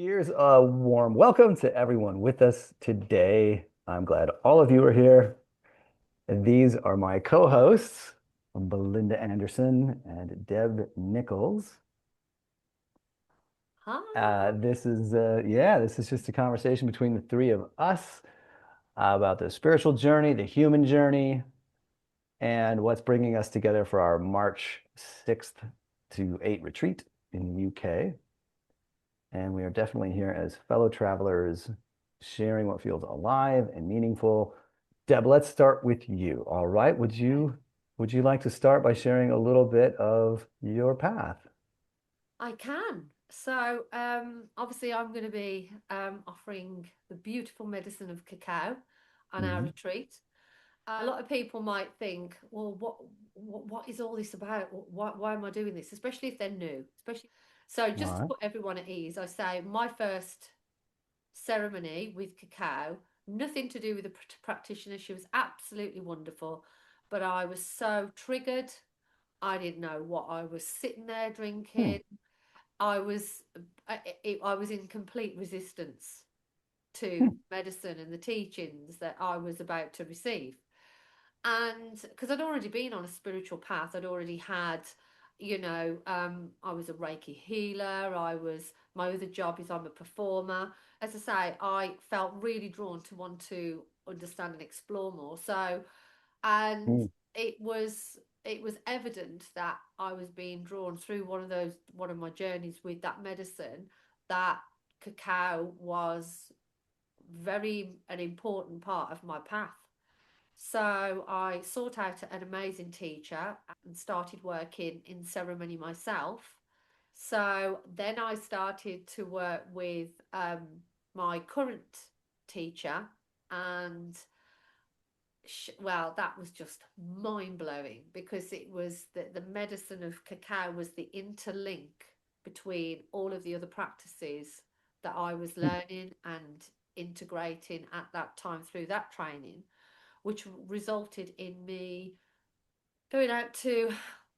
Here's a warm welcome to everyone with us today. I'm glad all of you are here. And these are my co-hosts, Belinda Anderson and Deb Nichols. Hi. This is just a conversation between the three of us about the spiritual journey, the human journey, and what's bringing us together for our March 6th to 8 retreat in the UK. And we are definitely here as fellow travelers, sharing what feels alive and meaningful. Deb, let's start with you. All right. Would you like to start by sharing a little bit of your path? I can. So, obviously, I'm going to be offering the beautiful medicine of cacao on our Hmm. retreat. A lot of people might think, well, what is all this about? Why am I doing this? Especially if they're new. So, All just to right. put everyone at ease, I say my first ceremony with cacao, nothing to do with the practitioner. She was absolutely wonderful, but I was so triggered. I didn't know what I was sitting there Hmm. drinking. I was I was in complete resistance to Hmm. medicine and the teachings that I was about to receive. And because I'd already been on a spiritual path, I'd already had, I was a Reiki healer. My other job is I'm a performer. As I say, I felt really drawn to want to understand and explore more. So, and Hmm. it was it was evident that I was being drawn through one of my journeys with that medicine, that cacao was very an important part of my path. So I sought out an amazing teacher and started working in ceremony myself. So then I started to work with my current teacher, and well, that was just mind blowing because it was the medicine of cacao was the interlink between all of the other practices that I was Hmm. learning and integrating at that time through that training, which resulted in me going out to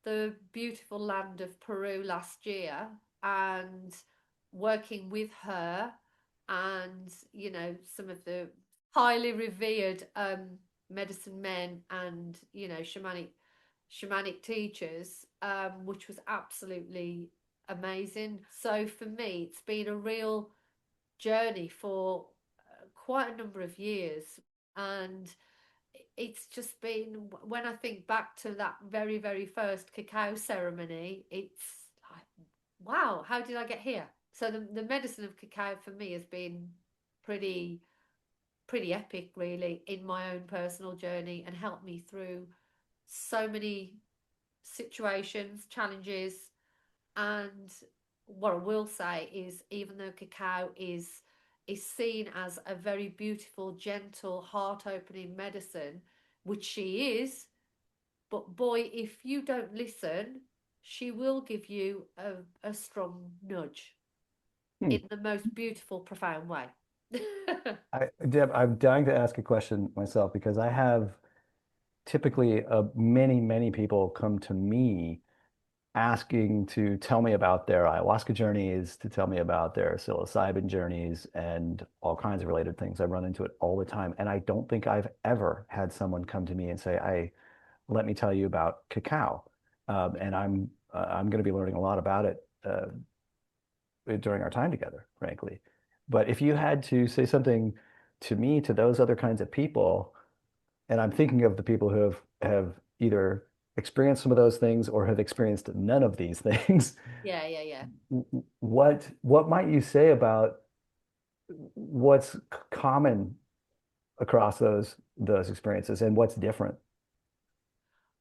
the beautiful land of Peru last year and working with her and some of the highly revered medicine men and shamanic teachers, which was absolutely amazing. So for me, it's been a real journey for quite a number of years, and it's just been, when I think back to that very, very first cacao ceremony, it's like, wow, how did I get here? So the medicine of cacao for me has been pretty pretty epic, really, in my own personal journey, and helped me through so many situations, challenges. And what I will say is, even though cacao is seen as a very beautiful, gentle, heart-opening medicine, which she is, but boy, if you don't listen, she will give you a strong nudge Hmm. in the most beautiful, profound way. Deb, I'm dying to ask a question myself because I have typically many people come to me asking to tell me about their ayahuasca journeys, to tell me about their psilocybin journeys, and all kinds of related things. I run into it all the time. And I don't think I've ever had someone come to me and say, let me tell you about cacao. And I'm going to be learning a lot about it during our time together, frankly. But if you had to say something to me, to those other kinds of people, and I'm thinking of the people who have either experienced some of those things or have experienced none of these things. Yeah, yeah, yeah. What might you say about what's common across those experiences and what's different?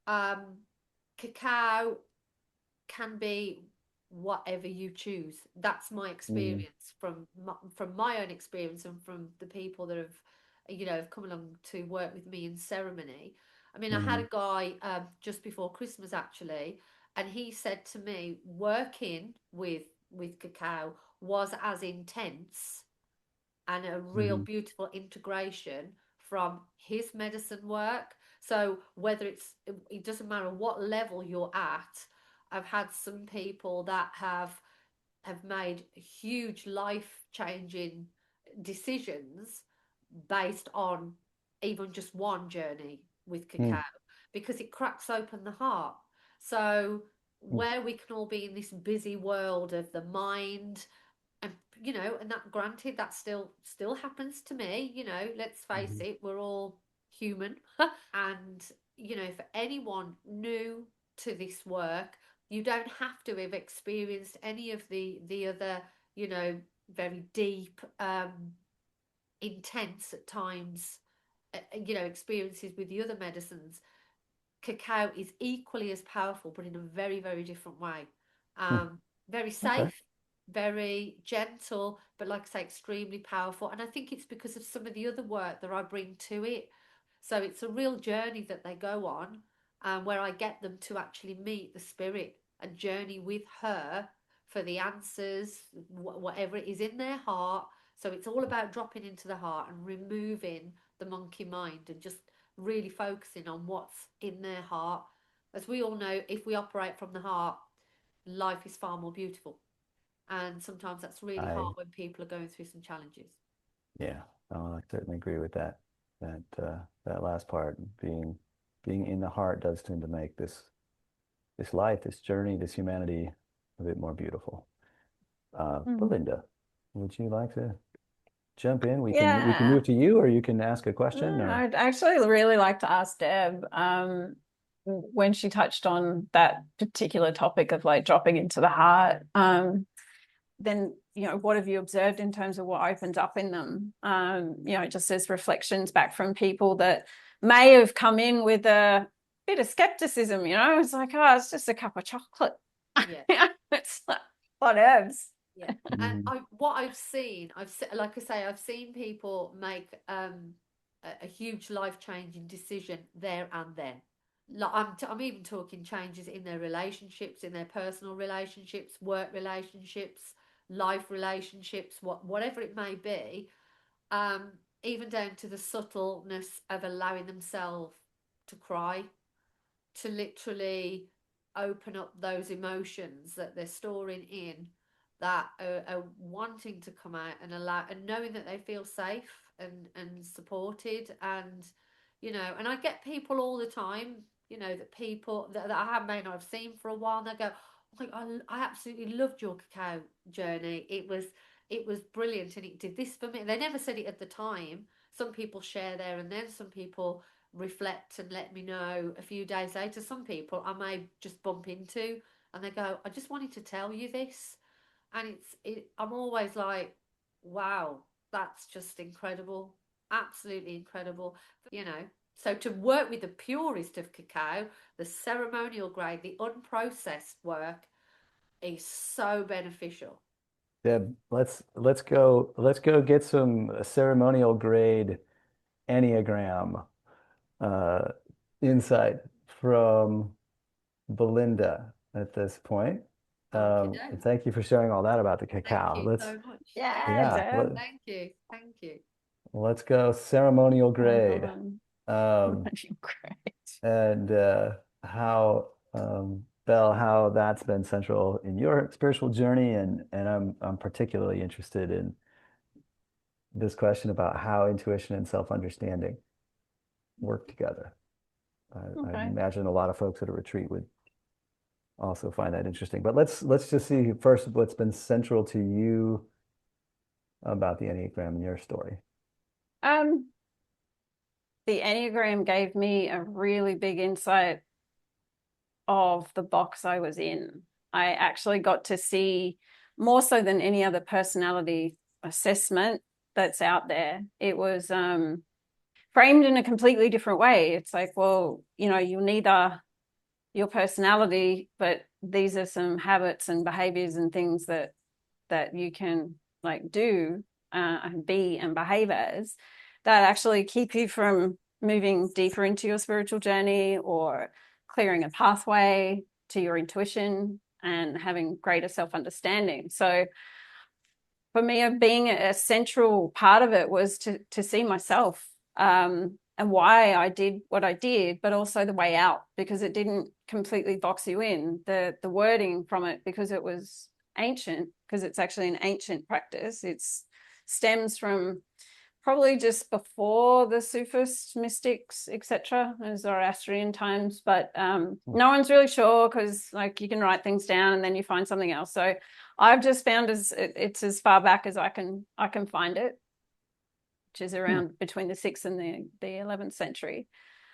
Um, Cacao can be whatever you choose. That's my Mm, experience from my own experience and from the people that have come along to work with me in ceremony. I mean, I had mm, a guy just before Christmas actually, and he said to me, working with cacao was as intense and a real mm, beautiful integration from his medicine work. So whether it doesn't matter what level you're at. I've had some people that have have made huge life changing decisions based on even just one journey with Mm, cacao, because it cracks open the heart. So mm, where we can all be in this busy world of the mind, and and that, granted, that still happens to me, let's face mhm, it, we're all human. And for anyone new to this work, you don't have to have experienced any of the other, very deep, intense at times, experiences with the other medicines. Cacao is equally as powerful, but in a very, very different way. mm. Very Okay. safe, very gentle, but like I say, extremely powerful. And I think it's because of some of the other work that I bring to it. So it's a real journey that they go on, where I get them to actually meet the spirit and journey with her for the answers, whatever it is in their heart. So it's all about dropping into the heart and removing the monkey mind and just really focusing on what's in their heart. As we all know, if we operate from the heart, life is far more beautiful. And sometimes that's really hard I when people are going through some challenges. Yeah, I certainly agree with that. That last part, being in the heart does tend to make this life, this journey, this humanity a bit more beautiful. Mm. Belinda, would you like to jump in? We can Yeah. move to you, or you can ask a question, or I'd actually really like to ask Deb, when she touched on that particular topic of like dropping into the heart, then, what have you observed in terms of what opens up in them? Just as reflections back from people that may have come in with a bit of skepticism, it's like, oh, it's just a cup of chocolate. Yeah. It's like, what herbs? Yeah. And Mhm. what like I say, I've seen people make a huge life-changing decision there and then. Like I'm even talking changes in their relationships, in their personal relationships, work relationships, life relationships, whatever it may be, um, even down to the subtleness of allowing themselves to cry, to literally open up those emotions that they're storing in, that are wanting to come out and allow, and knowing that they feel safe and supported. And and I get people all the time, that people that I may not have seen for a while, and they go, like, I absolutely loved your cacao journey. It was brilliant, and it did this for me. They never said it at the time. Some people share there, and then some people reflect and let me know a few days later. Some people I may just bump into, and they go, I just wanted to tell you this. And I'm always like, wow, that's just incredible. Absolutely incredible. You know, so to work with the purest of cacao, the ceremonial grade, the unprocessed work is so beneficial. Deb, let's go get some ceremonial grade Enneagram uh, insight from Belinda at this point. Okay, no. Thank you for sharing all that about the Thank cacao. you so much. Thank Yeah, you. Yeah, Deb. Thank you. Thank you. let's go ceremonial Oh, well grade. done. Um, You're great. and how Belle, how that's been central in your spiritual journey, and I'm particularly interested in this question about how intuition and self-understanding work together. I Okay. imagine a lot of folks at a retreat would also find that interesting. But let's just see first what's been central to you about the Enneagram in your story. Um, the Enneagram gave me a really big insight of the box I was in. I actually got to see, more so than any other personality assessment that's out there, it was framed in a completely different way. It's like, well, you neither your personality, but these are some habits and behaviors and things that you can like do and be and behave as, that actually keep you from moving deeper into your spiritual journey or clearing a pathway to your intuition and having greater self-understanding. So for me, being a central part of it was to see myself, and why I did what I did, but also the way out, because it didn't completely box you in. The wording from it, because it was ancient, because it's actually an ancient practice. It stems from probably just before the Sufist mystics, etc., Zoroastrian times, but no one's really sure, because like you can write things down and then you find something else. So I've just found it's as far back as I can find it, which is around between the 6th and the 11th century.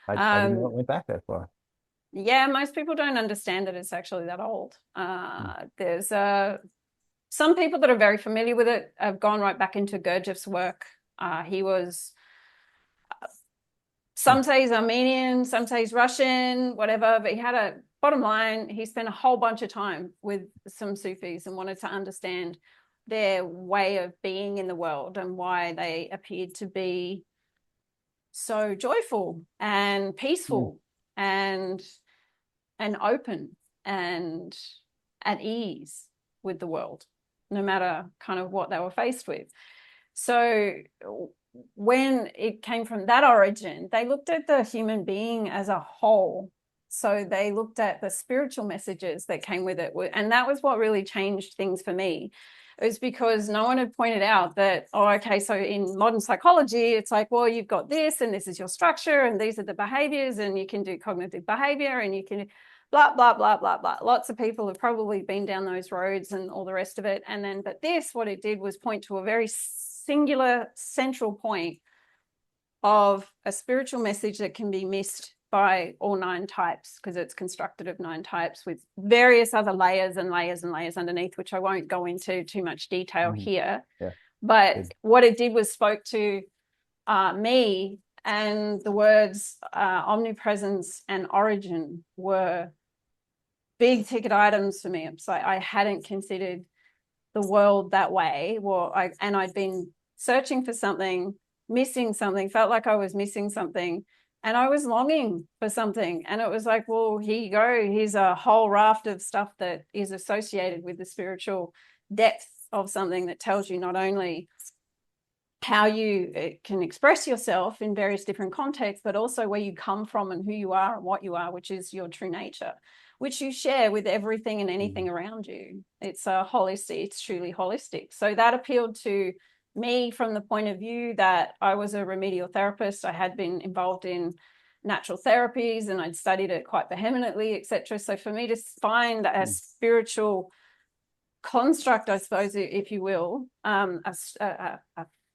I didn't know it went back that far. Yeah, most people don't understand that it's actually that old. There's some people that are very familiar with it have gone right back into Gurdjieff's work. He was, some say he's Armenian, some say he's Russian, whatever, but he had a, bottom line, he spent a whole bunch of time with some Sufis and wanted to understand their way of being in the world and why they appeared to be so joyful and peaceful and open and at ease with the world, no matter kind of what they were faced with. So when it came from that origin, they looked at the human being as a whole. So they looked at the spiritual messages that came with it. And that was what really changed things for me. It was because no one had pointed out that, oh, okay, so in modern psychology, it's like, well, you've got this and this is your structure and these are the behaviors and you can do cognitive behavior and you can blah, blah, blah, blah, blah. Lots of people have probably been down those roads and all the rest of it. And then, but this, what it did was point to a very singular central point of a spiritual message that can be missed by all 9 types, because it's constructed of 9 types with various other layers and layers and layers underneath, which I won't go into too much detail here. Yeah. But what it did was spoke to me, and the words omnipresence and origin were big ticket items for me. It's like I hadn't considered the world that way. Well, I'd been searching for something, missing something, felt like I was missing something. And I was longing for something. And it was like, well, here you go. Here's a whole raft of stuff that is associated with the spiritual depth of something that tells you not only how you can express yourself in various different contexts, but also where you come from and who you are and what you are, which is your true nature, which you share with everything and anything around you. It's holistic. It's truly holistic. So that appealed to me from the point of view that I was a remedial therapist. I had been involved in natural therapies and I'd studied it quite vehemently, etc. So for me to find a spiritual construct, I suppose, if you will, a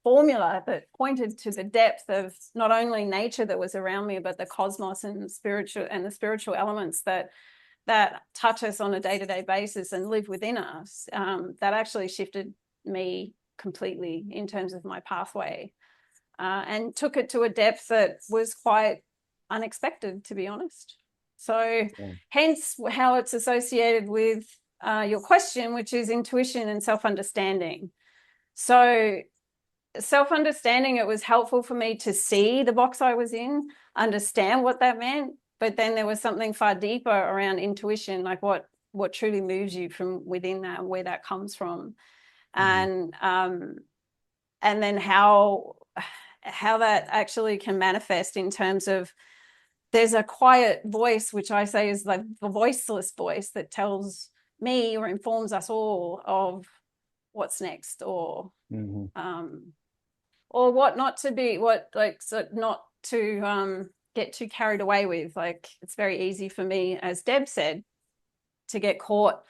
formula that pointed to the depth of not only nature that was around me, but the cosmos and the spiritual elements that touch us on a day-to-day basis and live within us, that actually shifted me completely in terms of my pathway, and took it to a depth that was quite unexpected, to be honest. So hence how it's associated with your question, which is intuition and self-understanding. So self-understanding, it was helpful for me to see the box I was in, understand what that meant, but then there was something far deeper around intuition, like what truly moves you from within that, where that comes from. And then how that actually can manifest in terms of, there's a quiet voice, which I say is like the voiceless voice that tells me or informs us all of what's next, or what not to be, not to get too carried away with. Like, it's very easy for me, as Deb said, to get caught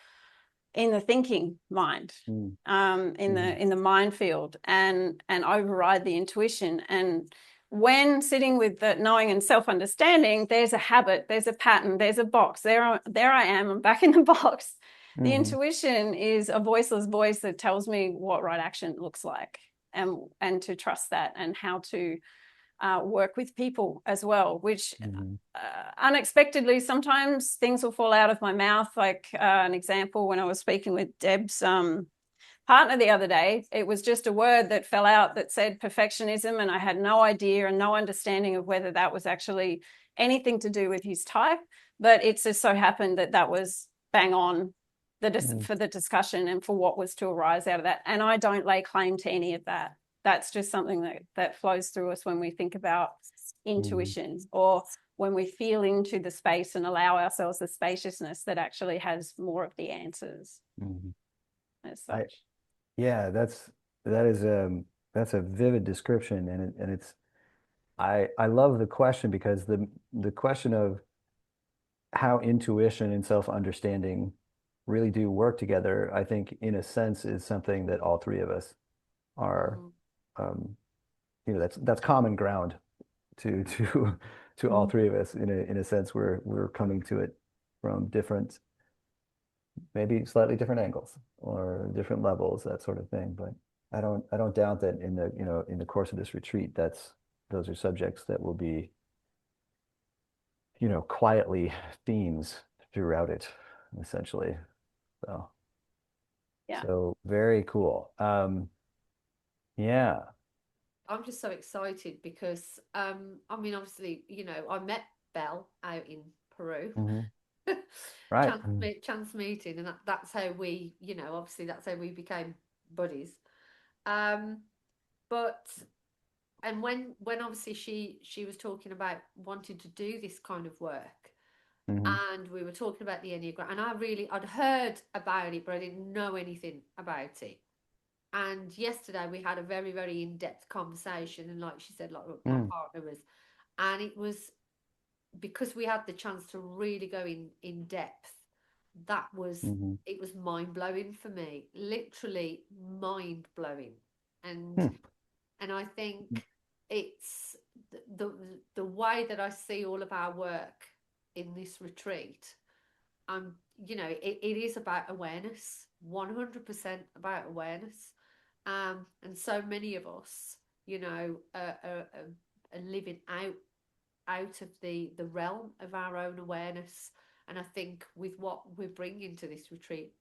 in the thinking mind, in the minefield, and override the intuition. And when sitting with the knowing and self-understanding, there's a habit, there's a pattern, there's a box. There I am, I'm back in the box. The intuition is a voiceless voice that tells me what right action looks like, and to trust that, and how to work with people as well, which unexpectedly, sometimes things will fall out of my mouth. Like an example, when I was speaking with Deb's partner the other day, it was just a word that fell out that said perfectionism, and I had no idea and no understanding of whether that was actually anything to do with his type, but it just so happened that was bang on for the discussion and for what was to arise out of that. And I don't lay claim to any of that. That's just something that flows through us when we think about intuition, or when we feel into the space and allow ourselves the spaciousness that actually has more of the answers. as I such. yeah, that's a vivid description, and it's I love the question because the question of how intuition and self-understanding really do work together, I think in a sense is something that all three of us are, Mm. um, that's common ground to to all three of us in a sense we're coming to it from different, maybe slightly different angles or different levels, that sort of thing. But I don't doubt that in the, in the course of this retreat, those are subjects that will be, quietly themes throughout it, essentially. So, Yeah. so very cool. Yeah. I'm just so excited because I mean obviously, I met Belle out in Peru. Hmm. Right. Chance meeting, and that's how we, obviously that's how we became buddies. Um but and when obviously she was talking about wanting to do this kind of work, Hmm. and we were talking about the Enneagram, and I'd heard about it, but I didn't know anything about it. And yesterday we had a very, very in-depth conversation, and like she said, like my Mm. partner was, and it was because we had the chance to really go in depth. That was Hmm. It was mind blowing for me, literally mind blowing, and Hmm. I think it's the the way that I see all of our work in this retreat. It is about awareness, 100% about awareness. And so many of us, are living out of the realm of our own awareness. And I think with what we're bringing to this retreat,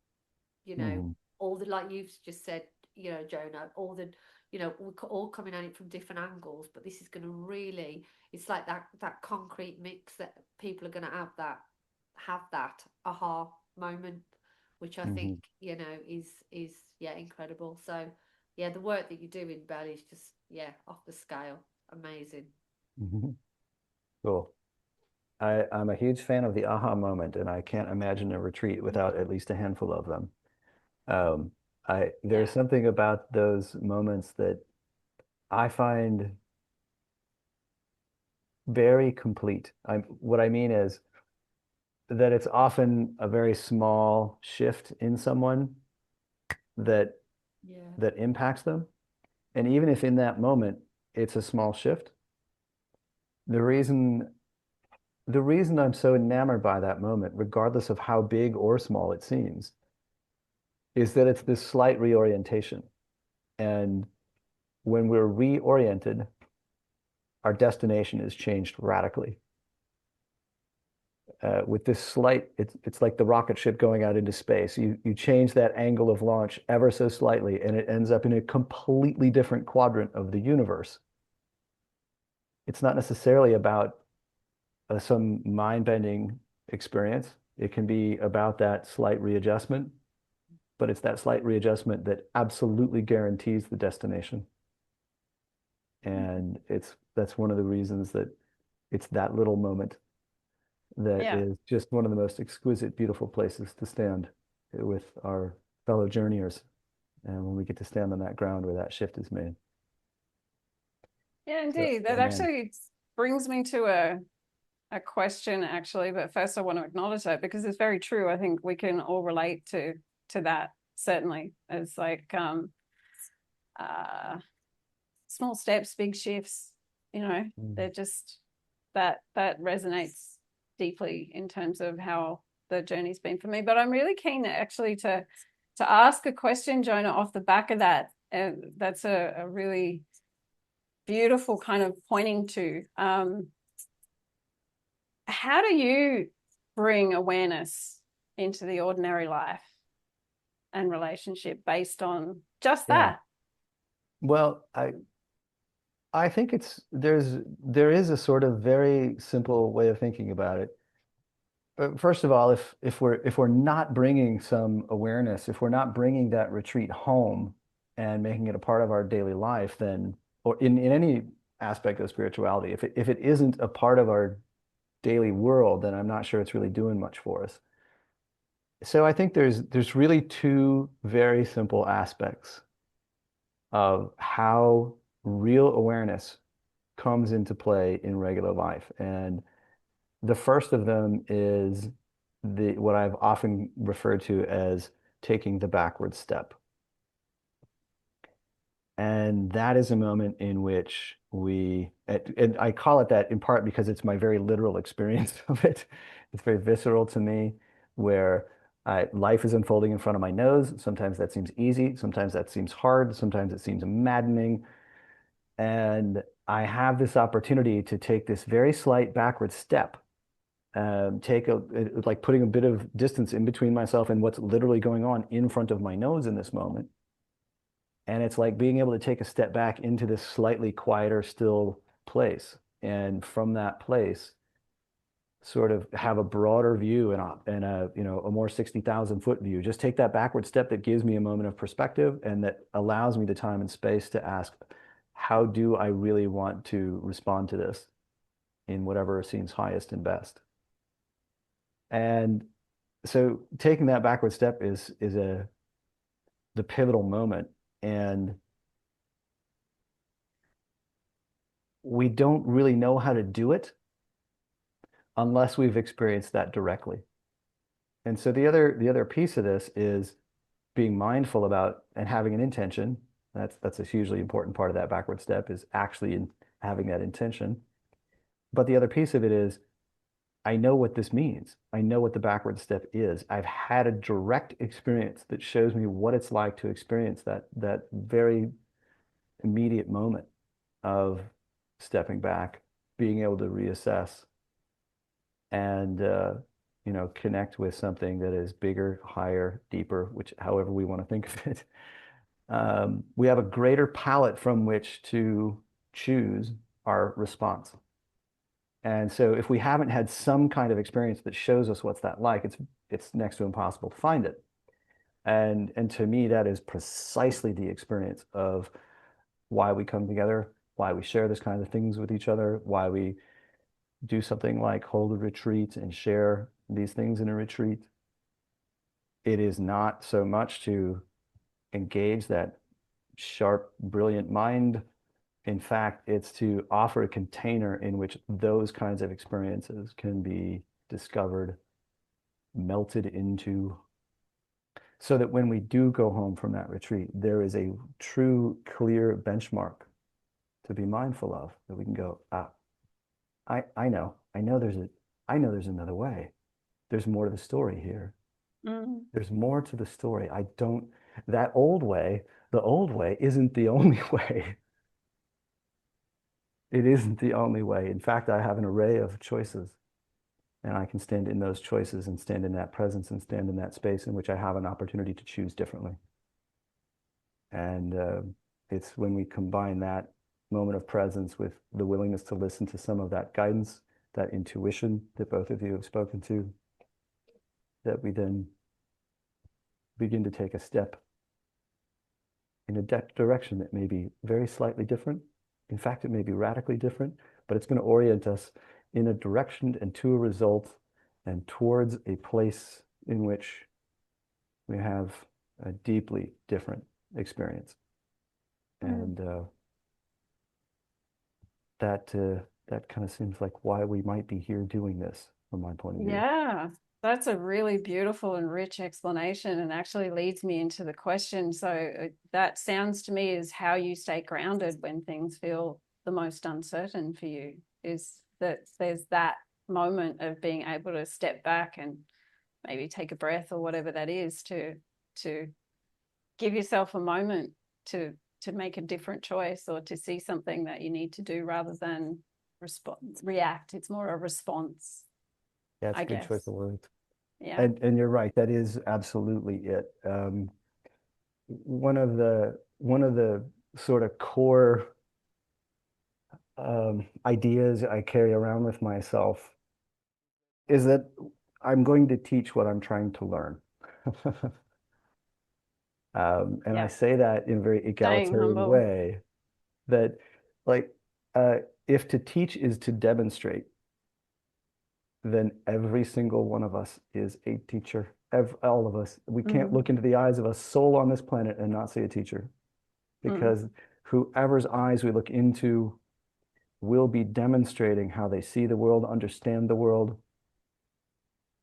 Hmm. all the, like you've just said, Jonah, all the, we're all coming at it from different angles, but this is going to really, it's like that concrete mix that people are going to have that aha moment, which I think, Hmm. is yeah, incredible. So yeah, the work that you're doing, Belle, is just, yeah, off the scale, amazing. Hmm. Cool. I'm a huge fan of the aha moment, and I can't imagine a retreat without at least a handful of them. Um, Yeah. there's something about those moments that I find very complete. What I mean is that it's often a very small shift in someone that Yeah. that impacts them. And even if in that moment it's a small shift, the reason the reason I'm so enamored by that moment, regardless of how big or small it seems, is that it's this slight reorientation. And when we're reoriented, our destination is changed radically. With this slight, it's like the rocket ship going out into space. You change that angle of launch ever so slightly, and it ends up in a completely different quadrant of the universe. It's not necessarily about some mind-bending experience. It can be about that slight readjustment, but it's that slight readjustment that absolutely guarantees the destination. And that's one of the reasons that it's that little moment that Yeah. is just one of the most exquisite, beautiful places to stand with our fellow journeyers. And when we get to stand on that ground where that shift is made. Yeah, So, indeed. yeah, That man. actually brings me to a question actually, but first I want to acknowledge that because it's very true. I think we can all relate to that, certainly. It's like uh small steps, big shifts, Mm. they're just that resonates deeply in terms of how the journey's been for me. But I'm really keen actually to ask a question, Jonah, off the back of that. And that's a really beautiful kind of pointing to how do you bring awareness into the ordinary life and relationship based on just Yeah. that? Well, I think there is a sort of very simple way of thinking about it. First of all, if we're not bringing some awareness, if we're not bringing that retreat home and making it a part of our daily life, then, or in any aspect of spirituality, if it isn't a part of our daily world, then I'm not sure it's really doing much for us. So I think there's really two very simple aspects of how real awareness comes into play in regular life. And the first of them is what I've often referred to as taking the backward step. And that is a moment in which and I call it that in part because it's my very literal experience of it. It's very visceral to me, where life is unfolding in front of my nose. Sometimes that seems easy. Sometimes that seems hard. Sometimes it seems maddening. And I have this opportunity to take this very slight backward step, like putting a bit of distance in between myself and what's literally going on in front of my nose in this moment. And it's like being able to take a step back into this slightly quieter, still place. And from that place, sort of have a broader view and a more 60,000 foot view. Just take that backward step that gives me a moment of perspective and that allows me the time and space to ask, how do I really want to respond to this in whatever seems highest and best? And so taking that backward step is the pivotal moment. And we don't really know how to do it unless we've experienced that directly. And so the other piece of this is being mindful about and having an intention. That's a hugely important part of that backward step, is actually having that intention. But the other piece of it is, I know what this means. I know what the backward step is. I've had a direct experience that shows me what it's like to experience that very immediate moment of stepping back, being able to reassess and connect with something that is bigger, higher, deeper, which however we want to think of it. We have a greater palette from which to choose our response. And so if we haven't had some kind of experience that shows us what's that like, it's next to impossible to find it. And to me, that is precisely the experience of why we come together, why we share this kind of things with each other, why we do something like hold a retreat and share these things in a retreat. It is not so much to engage that sharp, brilliant mind. In fact, it's to offer a container in which those kinds of experiences can be discovered, melted into, so that when we do go home from that retreat, there is a true, clear benchmark to be mindful of, that we can go, I know there's another way. There's more to the story here. There's more to the story. The old way isn't the only way. It isn't the only way. In fact, I have an array of choices, and I can stand in those choices and stand in that presence and stand in that space in which I have an opportunity to choose differently. And it's when we combine that moment of presence with the willingness to listen to some of that guidance, that intuition that both of you have spoken to, that we then begin to take a step in a direction that may be very slightly different. In fact, it may be radically different, but it's going to orient us in a direction and to a result and towards a place in which we have a deeply different experience. And that kind of seems like why we might be here doing this, from my point of view. Yeah, that's a really beautiful and rich explanation, and actually leads me into the question. So that sounds to me as how you stay grounded when things feel the most uncertain for you, is that there's that moment of being able to step back and maybe take a breath or whatever that is, to give yourself a moment to make a different choice or to see something that you need to do rather than react. It's more a response. Yeah, it's I a good guess. choice of words. Yeah. And you're right, that is absolutely it. One of the sort of core ideas I carry around with myself is that I'm going to teach what I'm trying to learn. And I say that in a very egalitarian way, that like if to teach is to demonstrate, then every single one of us is a teacher. all of us. We can't look into the eyes of a soul on this planet and not see a teacher, because whoever's eyes we look into will be demonstrating how they see the world, understand the world,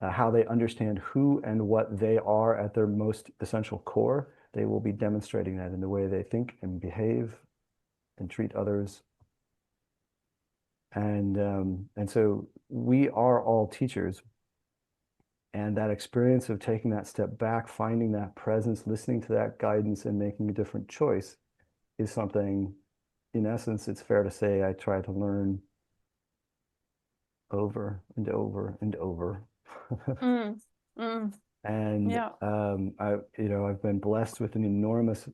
how they understand who and what they are at their most essential core. They will be demonstrating that in the way they think and behave and treat others. And so we are all teachers. And that experience of taking that step back, finding that presence, listening to that guidance, and making a different choice is something, in essence, it's fair to say I try to learn over and over and over. And Yeah. I've been blessed with an enormous,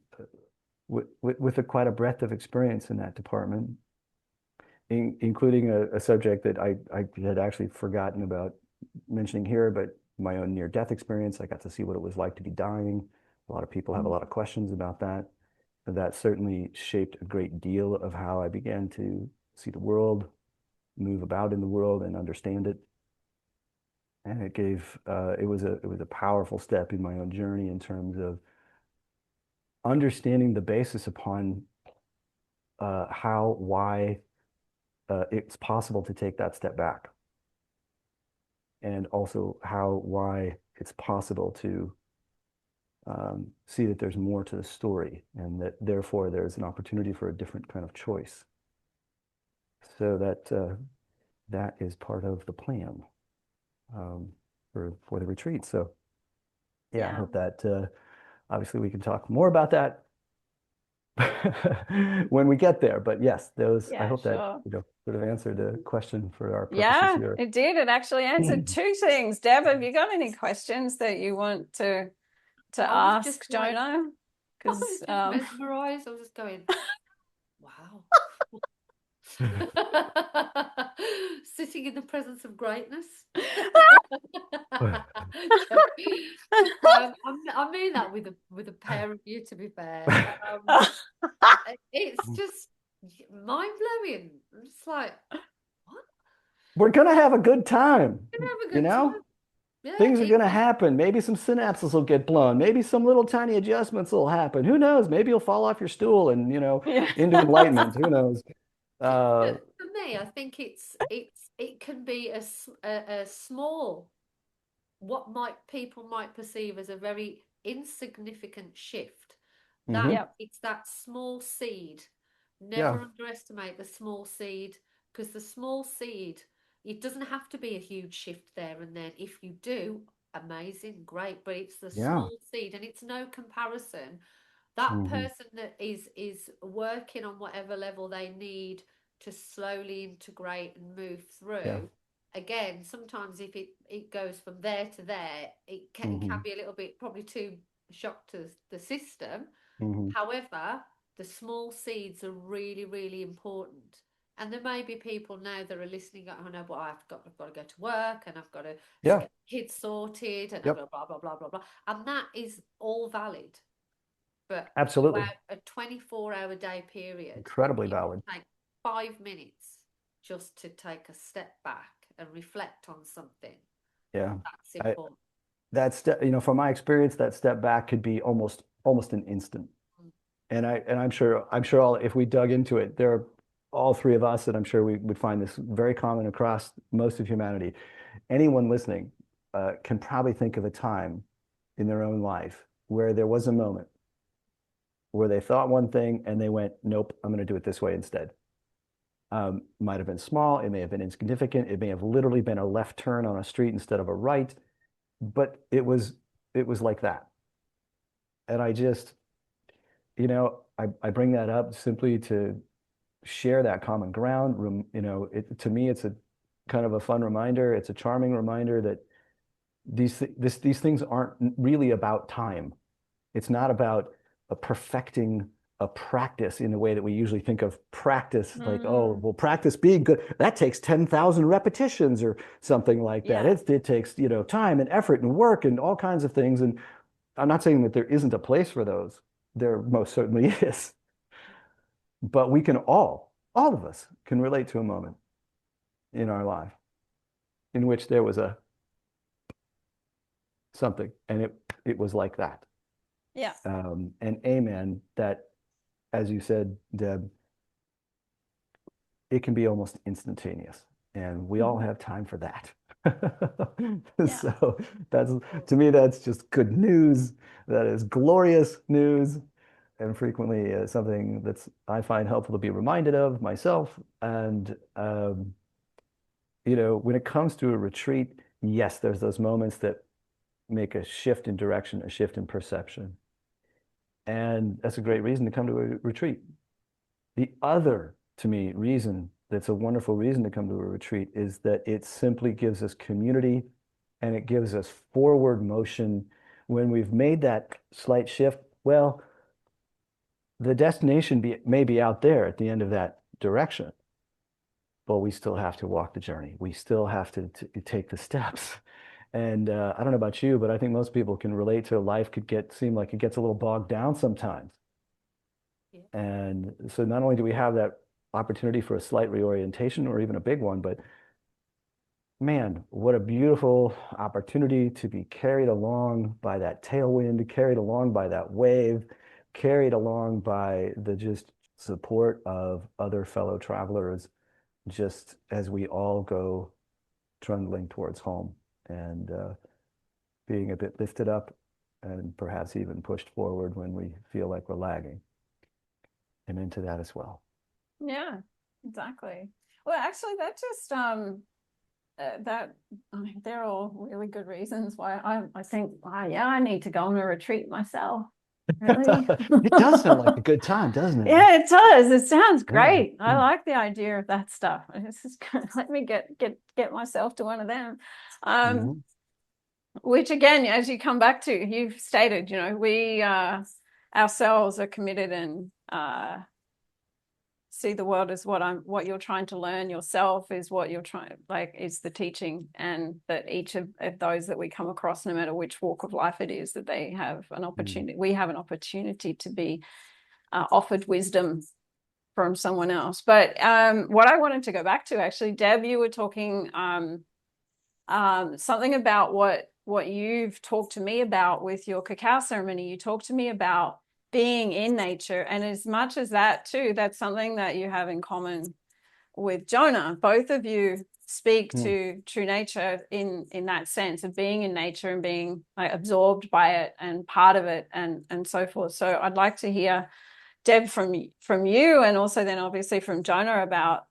quite a breadth of experience in that department, including a subject that I had actually forgotten about mentioning here, but my own near-death experience. I got to see what it was like to be dying. A lot of people have a lot of questions about that. And that certainly shaped a great deal of how I began to see the world, move about in the world, and understand it. And it was a powerful step in my own journey in terms of understanding the basis upon why it's possible to take that step back, and also why it's possible to see that there's more to the story, and that therefore there's an opportunity for a different kind of choice. So that is part of the plan for the retreat. So I hope that obviously we can talk more about that when we get there. But yes, I hope that sort of answered the question for our purposes here. It did. It actually answered two things. Deb, have you got any questions that you want to ask Jonah? Because mesmerized. I was just going, wow. Sitting in the presence of greatness. I mean that with a pair of you, to be fair. It's just mind-blowing. I'm just like, what? We're gonna have a good time. Time. Yeah, things are gonna happen. Maybe some synapses will get blown. Maybe some little tiny adjustments will happen. Who knows? Maybe you'll fall off your stool and into enlightenment. Who knows? For me, I think it can be a small, what people might perceive as a very insignificant shift. That it's that small seed. Never underestimate the small seed, because the small seed, it doesn't have to be a huge shift there and then. If you do, amazing, great, but it's the small seed, and it's no comparison. That person that is working on whatever level they need to slowly integrate and move through. Again, sometimes if it goes from there to there, it can be a little bit probably too shock to the system. However, the small seeds are really, really important. And there may be people now that are listening going, oh no, but I've got to go to work, and I've got to get kids sorted, and I've got blah, blah, blah, blah, blah. And that is all valid. But absolutely, a 24-hour day period, incredibly valid. Take 5 minutes just to take a step back and reflect on something. That's important. From my experience, that step back could be almost an instant. And I'm sure if we dug into it, there are all three of us, and I'm sure we would find this very common across most of humanity. Anyone listening can probably think of a time in their own life where there was a moment where they thought one thing and they went, nope, I'm going to do it this way instead. Might have been small, it may have been insignificant, it may have literally been a left turn on a street instead of a right, but it was like that. And I just, I bring that up simply to share that common ground. To me, it's a kind of a fun reminder. It's a charming reminder that these things aren't really about time. It's not about perfecting a practice in the way that we usually think of practice, like, oh, well, practice being good, that takes 10,000 repetitions or something like that. It takes, time and effort and work and all kinds of things. And I'm not saying that there isn't a place for those. There most certainly is. But we can all of us can relate to a moment in our life in which there was a something. And it was like that. Yeah. And amen, that, as you said, Deb, it can be almost instantaneous. And we all have time for that. Yeah. So that's, to me, that's just good news. That is glorious news. And frequently something that's I find helpful to be reminded of myself. And when it comes to a retreat, yes, there's those moments that make a shift in direction, a shift in perception. And that's a great reason to come to a retreat. The other, to me, reason that's a wonderful reason to come to a retreat is that it simply gives us community and it gives us forward motion. When we've made that slight shift, well, the destination may be out there at the end of that direction, but we still have to walk the journey. We still have to take the steps. And I don't know about you, but I think most people can relate to life seem like it gets a little bogged down sometimes. Yeah. And so not only do we have that opportunity for a slight reorientation or even a big one, but man, what a beautiful opportunity to be carried along by that tailwind, carried along by that wave, carried along by the just support of other fellow travelers, just as we all go trundling towards home and being a bit lifted up and perhaps even pushed forward when we feel like we're lagging. I'm into that as well. Yeah, exactly. Well, actually, that just they're all really good reasons why I think, yeah, I need to go on a retreat myself. Really? It does sound like a good time, doesn't it? Yeah, it does. It sounds great. Yeah. I like the idea of that stuff. It's just let me get myself to one of them. Mhm. Which again, as you come back to, you've stated, we ourselves are committed and see the world as what you're trying to learn yourself is what you're trying, like, is the teaching, and that each of those that we come across, no matter which walk of life it is, that they have an opportunity. We have an opportunity to be offered wisdom from someone else. But what I wanted to go back to, actually, Deb, you were talking something about what you've talked to me about with your cacao ceremony. You talked to me about being in nature, and as much as that too, that's something that you have in common with Jonah. Both of you speak to true nature in that sense of being in nature and being like absorbed by it and part of it and so forth. So I'd like to hear, Deb, from you, and also then obviously from Jonah, about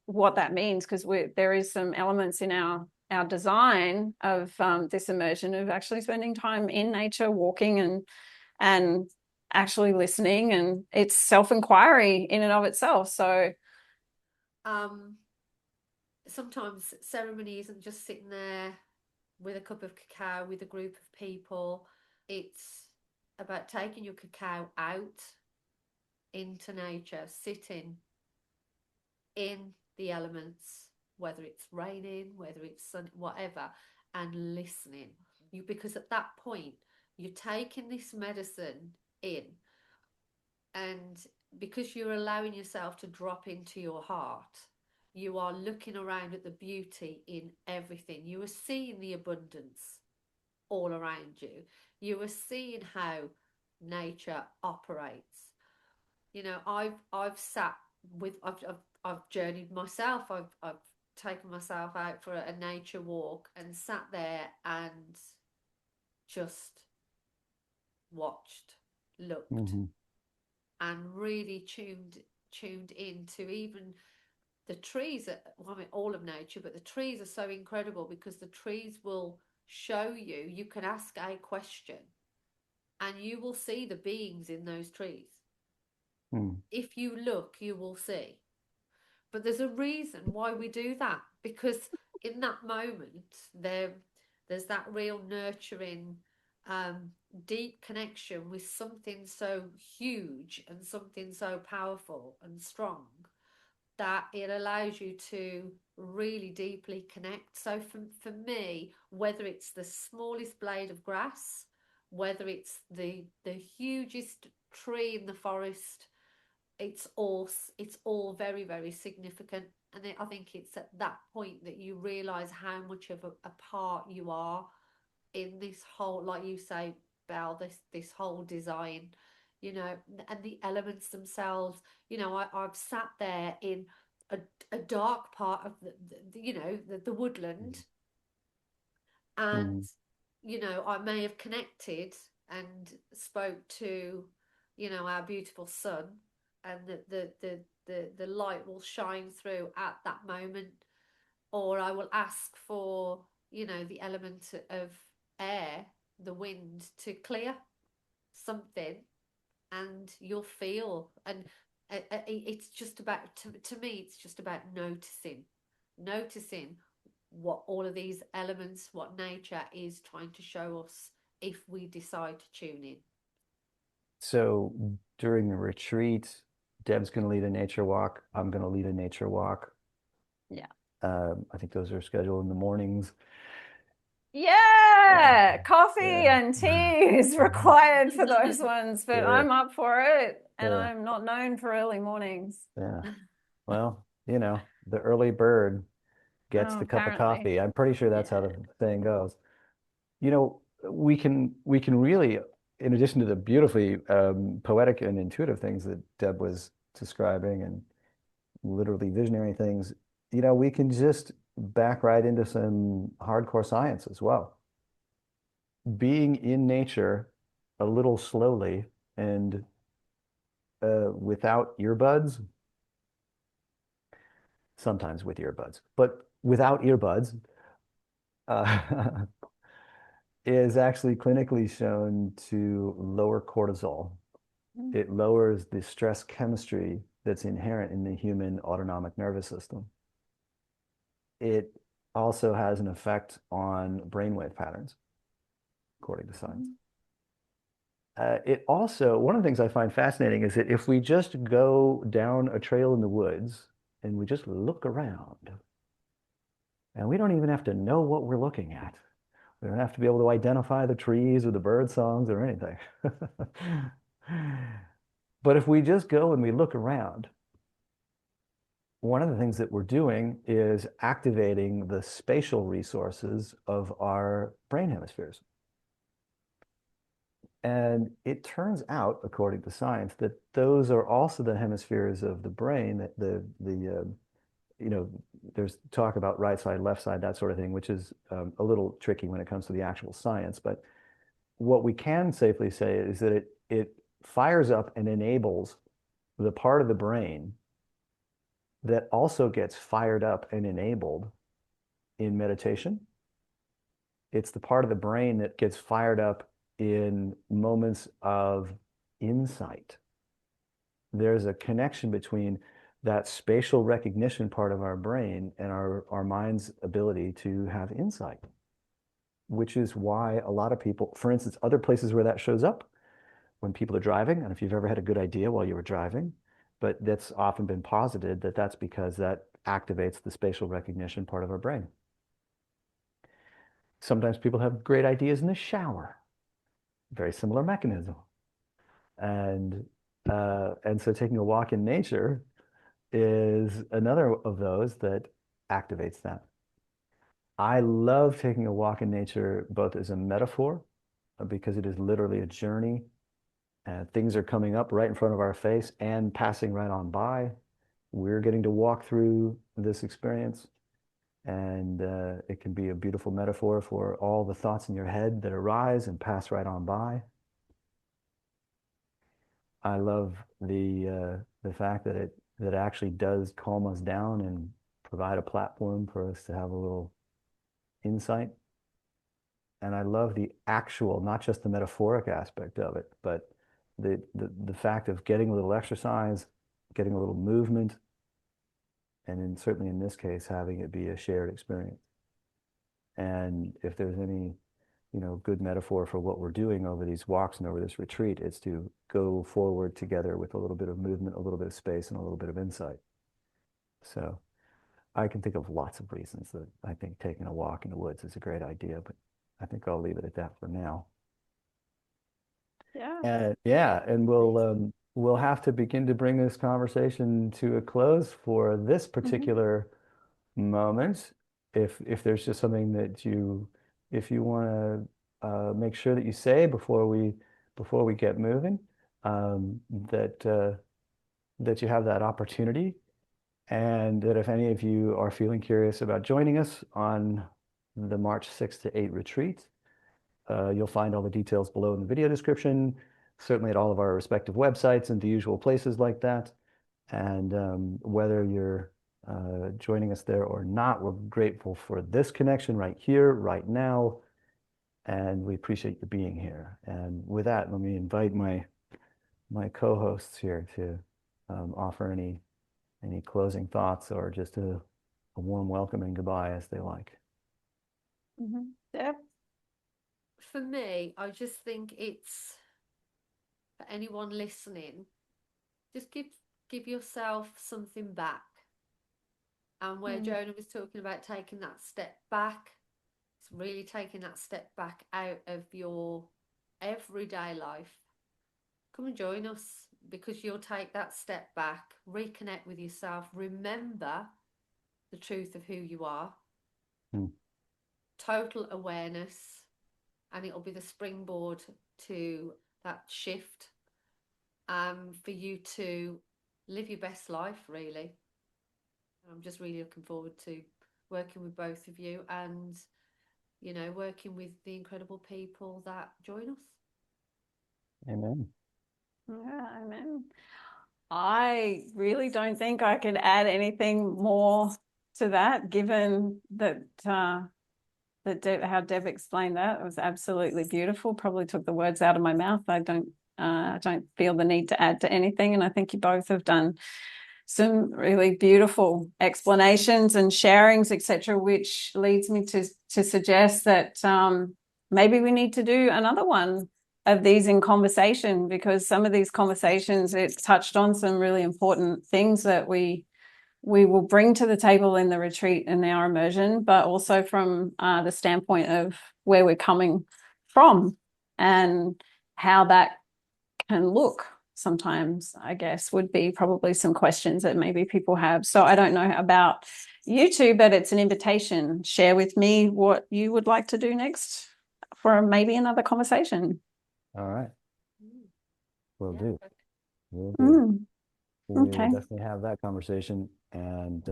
what that means, because there is some elements in our design of this immersion of actually spending time in nature, walking and actually listening, and it's self-inquiry in and of itself. So sometimes ceremony isn't just sitting there with a cup of cacao with a group of people. It's about taking your cacao out into nature, sitting in the elements, whether it's raining, whether it's sun, whatever, and listening. Because at that point you're taking this medicine in, and because you're allowing yourself to drop into your heart, you are looking around at the beauty in everything. You are seeing the abundance all around you. You are seeing how nature operates. I've sat with, I've journeyed myself. I've taken myself out for a nature walk and sat there and just watched, looked, and really tuned into even the trees. I mean, all of nature, but the trees are so incredible because the trees will show you. You can ask a question, and you will see the beings in those trees. If you look, you will see. But there's a reason why we do that, because in that moment there's that real nurturing, deep connection with something so huge and something so powerful and strong that it allows you to really deeply connect. So for me, whether it's the smallest blade of grass, whether it's the hugest tree in the forest, it's all very, very significant. And I think it's at that point that you realize how much of a part you are in this whole, like you say, Belle, this whole design, you know, and the elements themselves. You know, I've sat there in a dark part of you know, the woodland, and Mhm. you know, I may have connected and spoke to, you know, our beautiful sun, and the light will shine through at that moment, or I will ask for, you know, the element of air, the wind, to clear something, and you'll feel. And it's just about, to me, it's just about noticing what all of these elements, what nature is trying to show us if we decide to tune in. So during the retreat, Deb's going to lead a nature walk. I'm going to lead a nature walk. Yeah. I think those are scheduled in the mornings. Yeah, coffee Yeah. and tea is required for those ones, but Sure. I'm up for it, and Yeah. I'm not known for early mornings. Yeah. Well, you know, the early bird gets Oh, the cup of apparently. coffee. I'm pretty sure that's how Yeah. the saying goes. You know, we can really, in addition to the beautifully poetic and intuitive things that Deb was describing and literally visionary things, you know, we can just back right into some hardcore science as well. Being in nature a little slowly and without earbuds, sometimes with earbuds, but without earbuds, uh, is actually clinically shown to lower cortisol. Mm. It lowers the stress chemistry that's inherent in the human autonomic nervous system. It also has an effect on brainwave patterns, according to science. It also, one of the things I find fascinating is that if we just go down a trail in the woods and we just look around, and we don't even have to know what we're looking at. We don't have to be able to identify the trees or the bird songs or anything. But if we just go and we look around, one of the things that we're doing is activating the spatial resources of our brain hemispheres. And it turns out, according to science, that those are also the hemispheres of the brain that you know, there's talk about right side, left side, that sort of thing, which is a little tricky when it comes to the actual science. But what we can safely say is that it fires up and enables the part of the brain that also gets fired up and enabled in meditation. It's the part of the brain that gets fired up in moments of insight. There's a connection between that spatial recognition part of our brain and our mind's ability to have insight, which is why a lot of people, for instance, other places where that shows up when people are driving, and if you've ever had a good idea while you were driving, but that's often been posited that that's because that activates the spatial recognition part of our brain. Sometimes people have great ideas in the shower, very similar mechanism. And so taking a walk in nature is another of those that activates that. I love taking a walk in nature both as a metaphor, because it is literally a journey, and things are coming up right in front of our face and passing right on by. We're getting to walk through this experience, and it can be a beautiful metaphor for all the thoughts in your head that arise and pass right on by. I love the fact that it actually does calm us down and provide a platform for us to have a little insight. And I love the actual, not just the metaphoric aspect of it, but the fact of getting a little exercise, getting a little movement, and certainly in this case, having it be a shared experience. And if there's any, you know, good metaphor for what we're doing over these walks and over this retreat, it's to go forward together with a little bit of movement, a little bit of space, and a little bit of insight. So I can think of lots of reasons that I think taking a walk in the woods is a great idea, but I think I'll leave it at that for now. Yeah. And yeah, and we'll have to begin to bring this conversation to a close for this particular moment. If there's just something that if you want to make sure that you say before we get moving, that you have that opportunity, and that if any of you are feeling curious about joining us on the March 6th to 8 retreat, you'll find all the details below in the video description, certainly at all of our respective websites and the usual places like that. And whether you're joining us there or not, we're grateful for this connection right here, right now, and we appreciate you being here. And with that, let me invite my co-hosts here to offer any closing thoughts, or just a warm welcome and goodbye as they like. Deb? For me, I just think it's, for anyone listening, just give yourself something back. And where Jonah was talking about taking that step back, it's really taking that step back out of your everyday life. Come and join us, because you'll take that step back, reconnect with yourself, remember the truth of who you are, total awareness, and it'll be the springboard to that shift, for you to live your best life, really. I'm just really looking forward to working with both of you, and, you know, working with the incredible people that join us. Amen. Yeah, amen. I really don't think I could add anything more to that, given that how Deb explained that. It was absolutely beautiful. Probably took the words out of my mouth. I don't feel the need to add to anything, and I think you both have done some really beautiful explanations and sharings, etc., which leads me to suggest that maybe we need to do another one of these in conversation, because some of these conversations, it touched on some really important things that we will bring to the table in the retreat and our immersion, but also from the standpoint of where we're coming from and how that can look sometimes, I guess, would be probably some questions that maybe people have. So I don't know about you two, but it's an invitation. Share with me what you would like to do next for maybe another conversation. All right. Will do. Will do. We will definitely have that conversation. And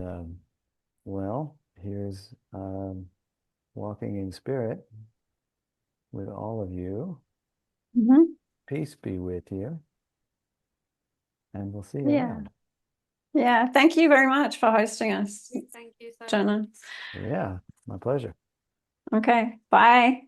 well, here's walking in spirit with all of you. Peace be with you. And we'll see you around. Yeah. Thank you very much for hosting us. Thank you so much. Jonah. Yeah, my pleasure. Okay. Bye.